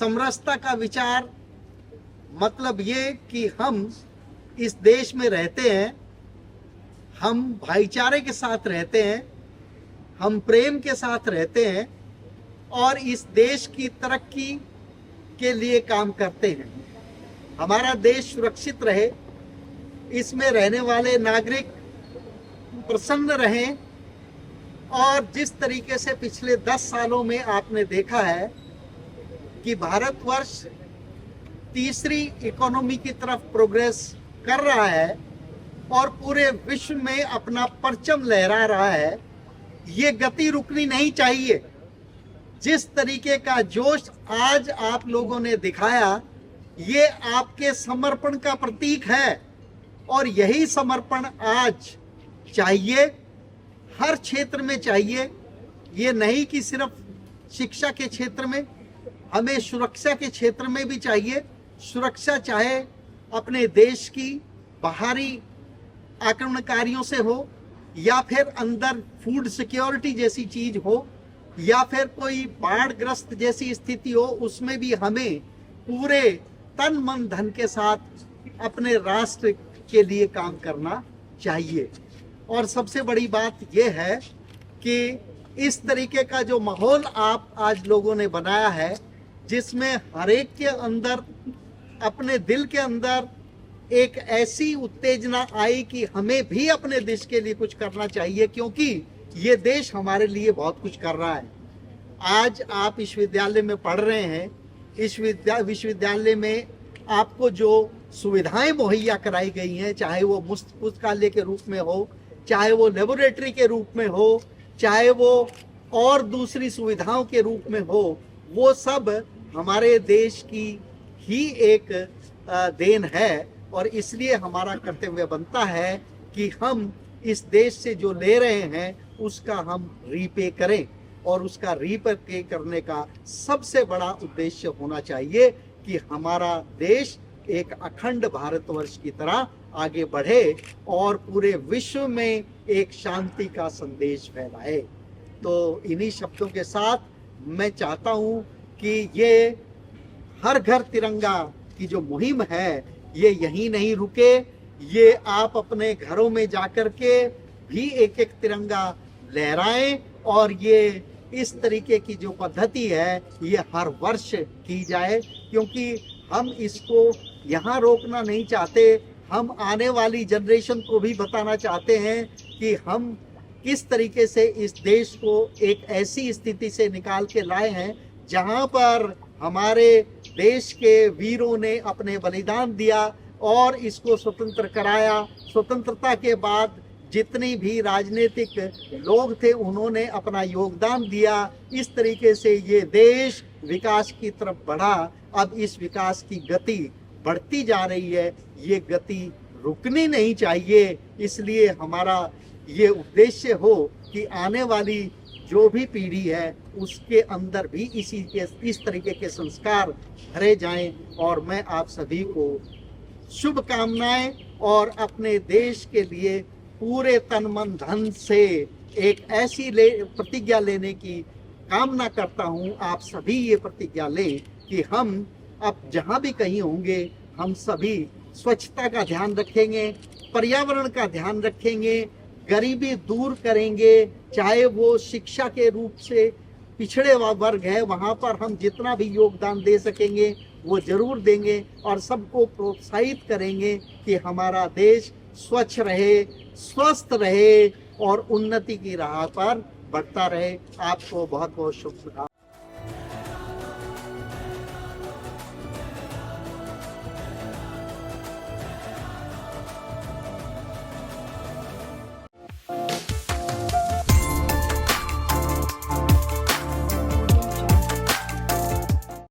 समरसता का विचार मतलब ये कि हम इस देश में रहते हैं, हम भाईचारे के साथ रहते हैं, हम प्रेम के साथ रहते हैं और इस देश की तरक्की के लिए काम करते हैं। हमारा देश सुरक्षित रहे, इसमें रहने वाले नागरिक प्रसन्न रहें और जिस तरीके से पिछले 10 सालों में आपने देखा है कि भारतवर्ष तीसरी इकोनॉमी की तरफ प्रोग्रेस कर रहा है और पूरे विश्व में अपना परचम लहरा रहा है, ये गति रुकनी नहीं चाहिए। जिस तरीके का जोश आज आप लोगों ने दिखाया, ये आपके समर्पण का प्रतीक है और यही समर्पण आज चाहिए, हर क्षेत्र में चाहिए। ये नहीं कि सिर्फ शिक्षा के क्षेत्र में, हमें सुरक्षा के क्षेत्र में भी चाहिए। सुरक्षा चाहे अपने देश की बाहरी आक्रमणकारियों से हो या फिर अंदर फूड सिक्योरिटी जैसी चीज हो या फिर कोई बाढ़ग्रस्त जैसी स्थिति हो, उसमें भी हमें पूरे तन मन धन के साथ अपने राष्ट्र के लिए काम करना चाहिए। और सबसे बड़ी बात यह है कि इस तरीके का जो माहौल आप आज लोगों ने बनाया है, जिसमें हर एक के अंदर अपने दिल के अंदर एक ऐसी उत्तेजना आई कि हमें भी अपने देश के लिए कुछ करना चाहिए, क्योंकि ये देश हमारे लिए बहुत कुछ कर रहा है। आज आप इस विद्यालय में पढ़ रहे हैं, इस विश्वविद्यालय में आपको जो सुविधाएं मुहैया कराई गई हैं, चाहे वो मुफ्त पुस्तकालय के रूप में हो, चाहे वो लेबोरेटरी के रूप में हो, चाहे वो और दूसरी सुविधाओं के रूप में हो, वो सब हमारे देश की ही एक देन है। और इसलिए हमारा कर्तव्य बनता है कि हम इस देश से जो ले रहे हैं उसका हम रीपे करें, और उसका रीपे करने का सबसे बड़ा उद्देश्य होना चाहिए कि हमारा देश एक अखंड भारतवर्ष की तरह आगे बढ़े और पूरे विश्व में एक शांति का संदेश फैलाए। तो इन्हीं शब्दों के साथ मैं चाहता हूं कि ये हर घर तिरंगा की जो मुहिम है, ये यहीं नहीं रुके, ये आप अपने घरों में जाकर के भी एक एक तिरंगा लहराएं और ये इस तरीके की जो पद्धति है ये हर वर्ष की जाए, क्योंकि हम इसको यहाँ रोकना नहीं चाहते। हम आने वाली जनरेशन को भी बताना चाहते हैं कि हम किस तरीके से इस देश को एक ऐसी स्थिति से निकाल के लाए हैं जहाँ पर हमारे देश के वीरों ने अपने बलिदान दिया और इसको स्वतंत्र कराया। स्वतंत्रता के बाद जितनी भी राजनीतिक लोग थे उन्होंने अपना योगदान दिया। इस तरीके से ये देश विकास की तरफ बढ़ा। अब इस विकास की गति बढ़ती जा रही है, ये गति रुकनी नहीं चाहिए। इसलिए हमारा ये उद्देश्य हो कि आने वाली जो भी पीढ़ी है उसके अंदर भी इस तरीके के संस्कार भरे जाएं। और मैं आप सभी को शुभकामनाएं और अपने देश के लिए पूरे तन मन धन से एक ऐसी प्रतिज्ञा लेने की कामना करता हूं। आप सभी ये प्रतिज्ञा लें कि हम अब जहां भी कहीं होंगे हम सभी स्वच्छता का ध्यान रखेंगे, पर्यावरण का ध्यान रखेंगे, गरीबी दूर करेंगे। चाहे वो शिक्षा के रूप से पिछड़े वर्ग है, वहाँ पर हम जितना भी योगदान दे सकेंगे वो जरूर देंगे और सबको प्रोत्साहित करेंगे कि हमारा देश स्वच्छ रहे, स्वस्थ रहे और उन्नति की राह पर बढ़ता रहे। आपको बहुत बहुत शुभकामनाएं।